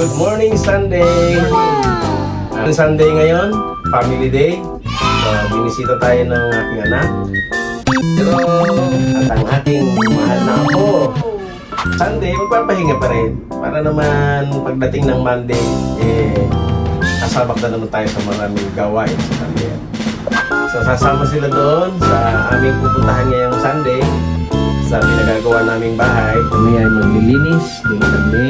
Good morning, Sunday! Ang Sunday ngayon, family day. So, binisita tayo ng aking anak. Pero, at ang ating mahal na apo. Sunday, magpapahinga pa rin. Para naman pagdating ng Monday, kasabak na naman tayo sa maraming gawain sa Sunday. So, sasama sila doon sa aming pupuntahan ngayong Sunday sa pinagagawa naming bahay. Kami ay maglilinis, doon kami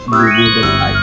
mag-good at art.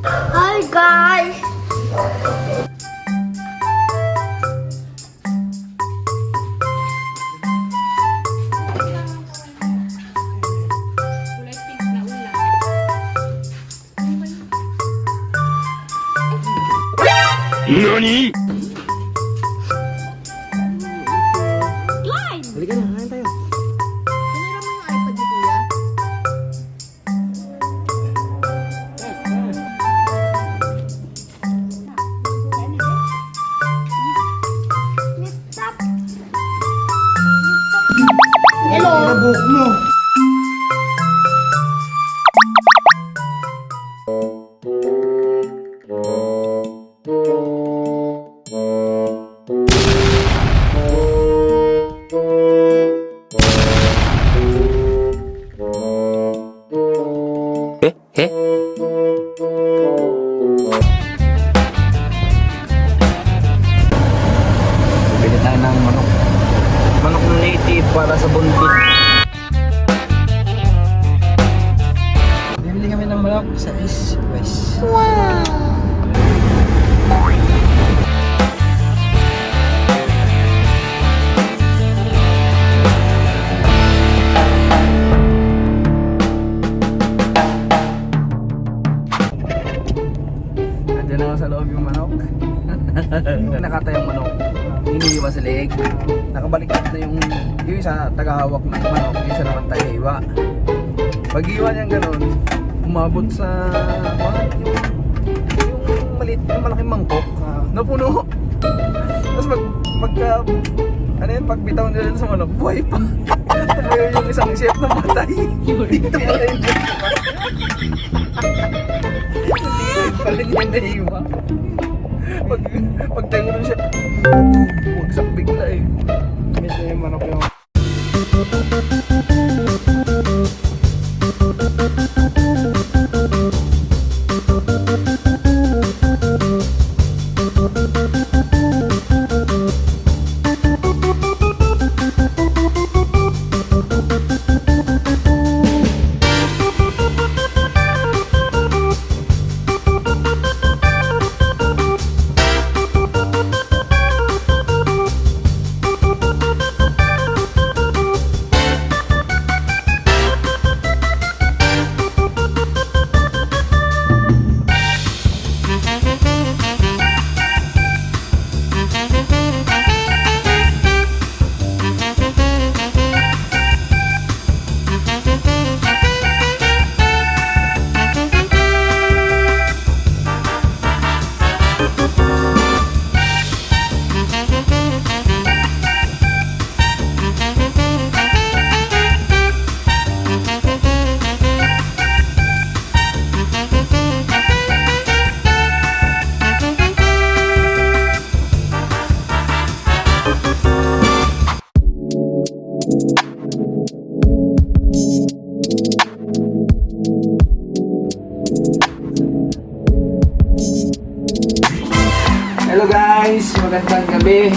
Hi guys! NANI?! Clyde! Halika na, kain tayo. Pinira mo yung iPad ni Kuya? Hello! Buhok mo. Bili tayo ng manok. Manok na native para sa buntot. Bibili kami ng manok sa East West. Wow! Nakatayang manok, iniiwa sa leeg. Nakabaliktad na yung isa tagahawak ng manok, yung isa naman taga-iwa. Pag-iwa niyang ganun, umabot sa yung maliit, yung malaking mangkok, napuno. Tapos pag bitaw nila sa manok, buhay pa. Mayroon yung isang chef na matay. Dito pala yung chef na matay. Hindi pala niya naiwa. Pag tayo ng chef, wagsak bigla eh. Miss na yung manok yung... Hello guys! Magandang gabi!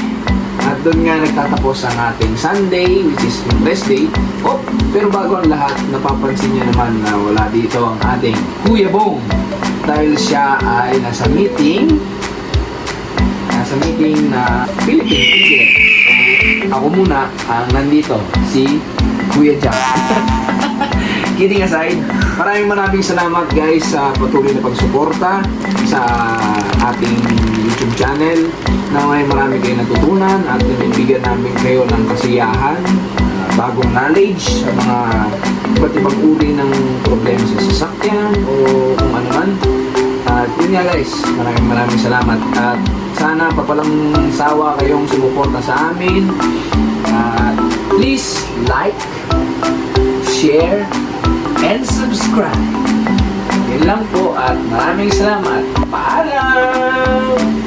At doon nga nagtatapos ang ating Sunday, which is yung rest day. Oh, pero bago ang lahat, napapansin niyo naman na wala dito ang ating Kuya Bong. Dahil siya ay nasa meeting na Philippine Indian. Ako muna ang nandito, si Kuya Jack. Kidding aside, maraming salamat guys sa patuloy na pagsuporta sa ating YouTube channel. Naway marami kayo natutunan at nabibigyan namin kayo ng kasiyahan, bagong knowledge sa mga iba't ibang uri ng problema sa sasakyan o kung ano man. At yun nga guys, maraming salamat at sana papalang sawa kayong sumuporta sa amin. At please like, share, and subscribe. Yun lang po at maraming salamat. Paalam!